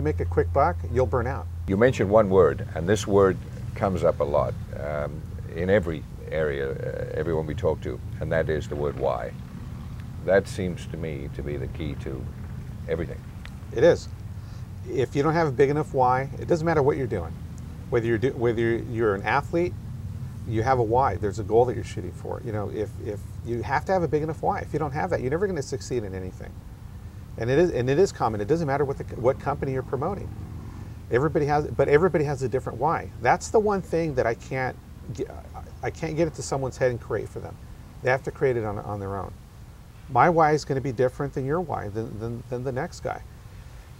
to make a quick buck, you'll burn out. You mentioned one word, and this word comes up a lot in every area, everyone we talk to, and that is the word why. That seems to me to be the key to everything. It is. If you don't have a big enough why, it doesn't matter what you're doing. Whether you're an athlete, you have a why. There's a goal that you're shooting for. You know, if you have to have a big enough why. If you don't have that, you're never going to succeed in anything. And it is common. It doesn't matter what company you're promoting. Everybody has a different why. That's the one thing that I can't get into someone's head and create for them. They have to create it on their own. My why is going to be different than your why, than the next guy.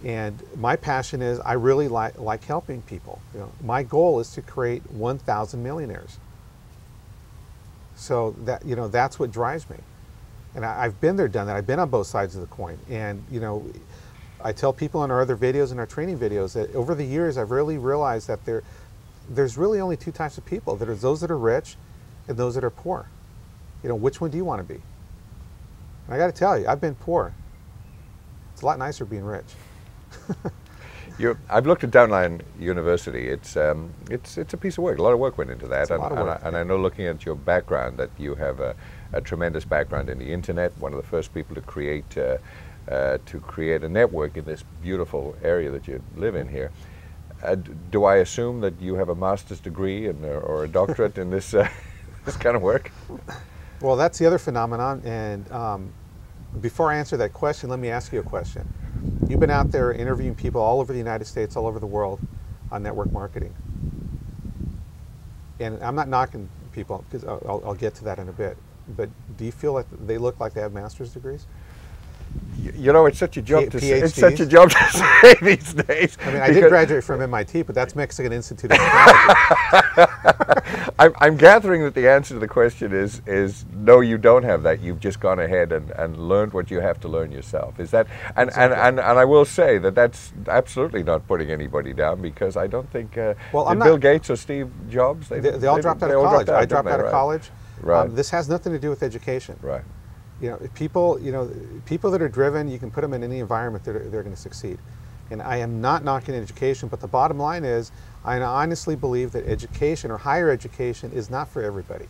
And my passion is I really like helping people. You know, my goal is to create 1,000 millionaires. So that, you know, that's what drives me. And I've been there, done that. I've been on both sides of the coin. And, you know, I tell people in our other videos and our training videos that over the years I've really realized that there's really only two types of people. There's those that are rich and those that are poor. You know, which one do you want to be? And I got to tell you, I've been poor. It's a lot nicer being rich. I've looked at Downline University. It's a piece of work. A lot of work went into that. And I know, looking at your background, that you have a tremendous background in the internet. One of the first people to create a network in this beautiful area that you live in here. Do I assume that you have a master's degree or a doctorate in this this kind of work? Well, that's the other phenomenon. And before I answer that question, let me ask you a question. You've been out there interviewing people all over the United States, all over the world on network marketing. And I'm not knocking people, because I'll get to that in a bit. But do you feel like they look like they have master's degrees? You know, it's such a job to say. It's such a job to say these days. I mean, I did graduate from MIT, but that's Mexican Institute of Technology. I'm gathering that the answer to the question is no, you don't have that. You've just gone ahead and learned what you have to learn yourself. Is that? And I will say that that's absolutely not putting anybody down, because I don't think Bill Gates or Steve Jobs, they all dropped out of college. I dropped out of college. Right. This has nothing to do with education. Right. You know, people that are driven, you can put them in any environment, they're going to succeed. And I am not knocking education, but the bottom line is, I honestly believe that education, or higher education, is not for everybody.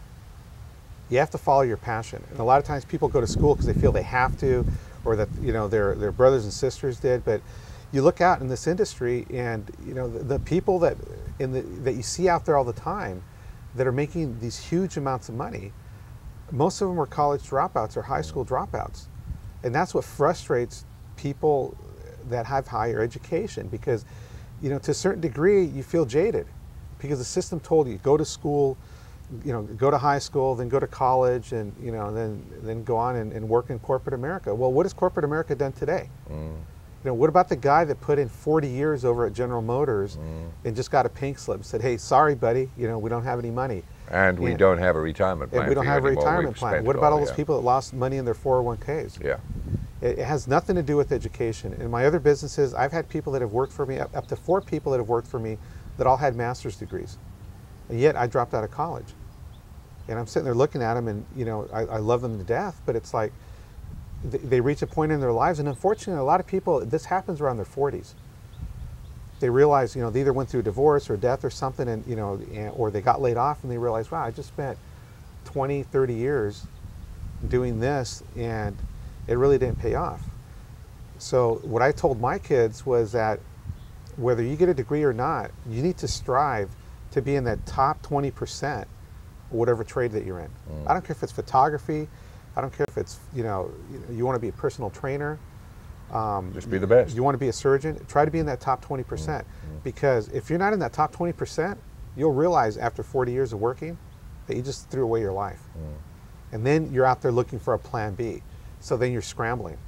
You have to follow your passion. And a lot of times people go to school because they feel they have to, or that, you know, their brothers and sisters did. But you look out in this industry, and, you know, the people that you see out there all the time that are making these huge amounts of money, most of them are college dropouts or high school dropouts. And that's what frustrates people that have higher education, because, you know, to a certain degree you feel jaded, because the system told you, go to school, you know, go to high school, then go to college, and, you know, then go on and work in corporate America. Well, what has corporate America done today? You know, what about the guy that put in 40 years over at General Motors and just got a pink slip and said, hey, sorry, buddy, you know, we don't have any money. And we don't have a retirement plan. And we don't have a retirement plan. What about all those people that lost money in their 401ks? Yeah. It has nothing to do with education. In my other businesses, I've had people that have worked for me, up to 4 people that have worked for me that all had master's degrees. And yet I dropped out of college. And I'm sitting there looking at them, and, you know, I love them to death, but it's like they reach a point in their lives, and unfortunately a lot of people, this happens around their 40s. They realize, you know, they either went through a divorce or death or something, and, you know, or they got laid off, and they realize, wow, I just spent 20, 30 years doing this, and it really didn't pay off. So what I told my kids was that whether you get a degree or not, you need to strive to be in that top 20%, whatever trade that you're in. I don't care if it's photography, I don't care if it's, you know, you want to be a personal trainer, just be the best. You want to be a surgeon, try to be in that top 20%. Because if you're not in that top 20%, you'll realize after 40 years of working that you just threw away your life. And then you're out there looking for a plan B. So then you're scrambling.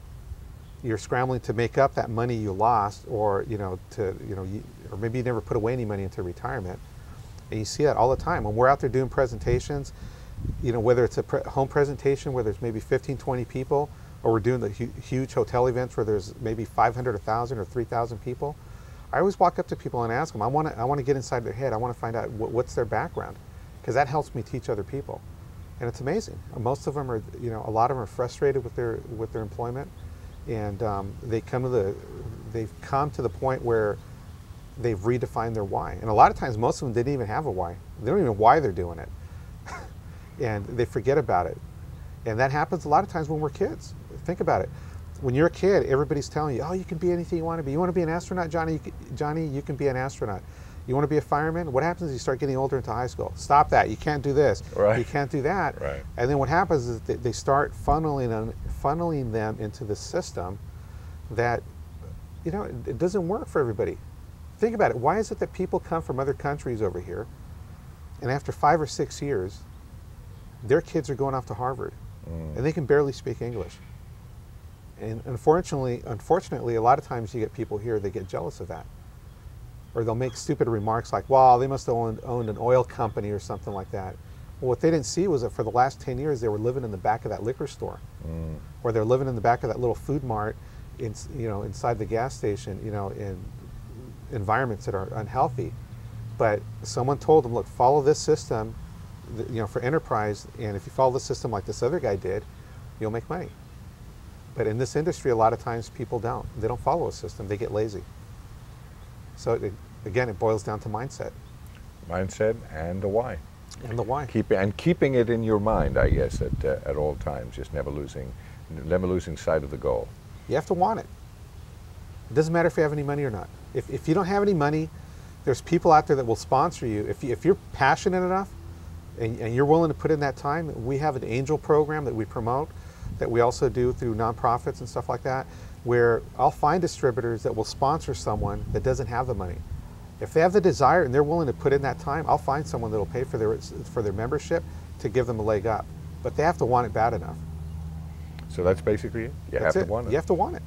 You're scrambling to make up that money you lost, or, you know, or maybe you never put away any money into retirement. And you see that all the time. When we're out there doing presentations, you know, whether it's a home presentation where there's maybe 15, 20 people, or we're doing the huge hotel events where there's maybe 500, 1,000, or 3,000 people, I always walk up to people and ask them, I want to get inside their head. I want to find out what's their background, because that helps me teach other people. And it's amazing. Most of them are, you know, a lot of them are frustrated with their employment, and they come to they've come to the point where they've redefined their why. And a lot of times, most of them didn't even have a why. They don't even know why they're doing it. And they forget about it. And that happens a lot of times when we're kids. Think about it. When you're a kid, everybody's telling you, oh, you can be anything you want to be. You want to be an astronaut, Johnny? Johnny, you can be an astronaut. You want to be a fireman? What happens is you start getting older into high school. Stop that. You can't do this. Right. You can't do that. Right. And then what happens is they start funneling them into the system that, you know, it doesn't work for everybody. Think about it. Why is it that people come from other countries over here, and after 5 or 6 years, their kids are going off to Harvard, and they can barely speak English? And unfortunately, a lot of times you get people here that get jealous of that. Or they'll make stupid remarks like, well, they must have owned an oil company or something like that. Well, what they didn't see was that for the last 10 years, they were living in the back of that liquor store. Or they're living in the back of that little food mart, inside the gas station, in environments that are unhealthy. But someone told them, look, follow this system, for enterprise, and if you follow the system like this other guy did, you'll make money. But in this industry, a lot of times people don't. They don't follow a system. They get lazy. So again, it boils down to mindset. Mindset and the why. And the why. Keeping it in your mind, I guess, at all times. Just never losing sight of the goal. You have to want it. It doesn't matter if you have any money or not. If you don't have any money, there's people out there that will sponsor you. If you're passionate enough and you're willing to put in that time, we have an angel program that we promote, that we also do through nonprofits and stuff like that, where I'll find distributors that will sponsor someone that doesn't have the money. If they have the desire and they're willing to put in that time, I'll find someone that'll pay for their membership to give them a leg up. But they have to want it bad enough. So that's basically it. You have to want it. You have to want it.